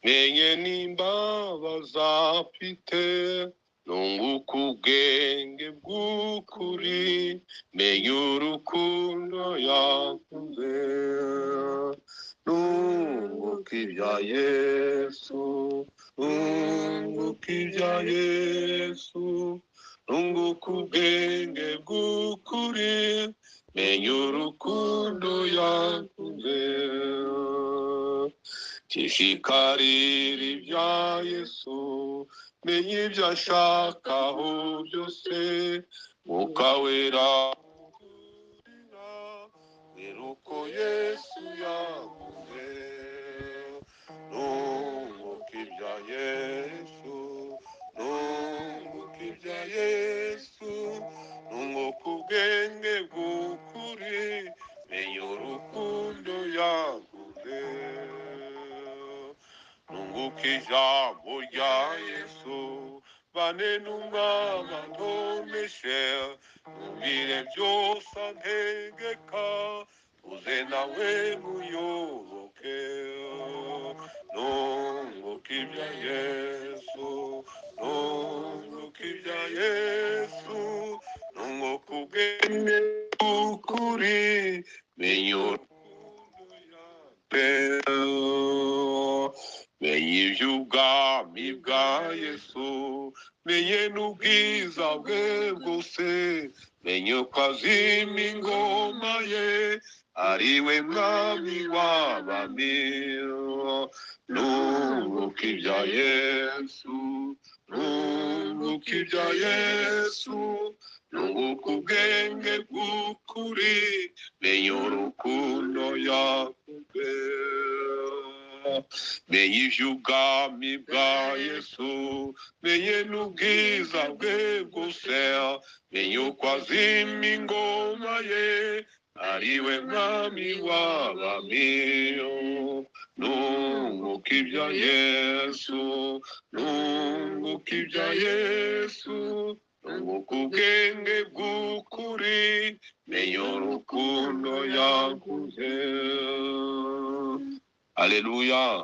menye n'imbabazi afite, nunguka ubwenge bw'ukuri, menye urukundo yakunze, nunguka ibya Yesu, nunguka ibya Yesu, nunguka ubwenge bw'ukuri, menye urukundo yakunze. Tishikarira ibya Yesu, menye ibyo ashakaho byose, Mwuka Wera uko Yesu yavuze, nunguka ibya Yesu, nunguka ibya Yesu, nunguka ubwenge bw'ukuri, menye urukundo yavuze, nunguka ijambo rya Yesu, bane n'umwami antoneshe, numvire byose antegeka, uze nawe muyoboke, nunguka ibya Yesu, nunguka ibya Yesu, nunguka ubwenge bw'ukuri, menye urukundo yawe, menye iby'ubwami bwa Yesu, menye n'ubwiza bwe bwose, menye uko azima ingoma ye, ari we mwami w'abami, nunguka ibya Yesu, nunguka ibya Yesu, nunguka ubwenge bw'ukuri, menye urukundo yakunze, menye iby'ubwami bwa Yesu, menye n'ubwiza bwe bwose, menye uko azima ingoma ye, ari we mwami w'abami, nunguka ibya Yesu, nunguka ibya Yesu, nunguka ubwenge bw'ukuri, menye urukundo yakunze. Haleluya.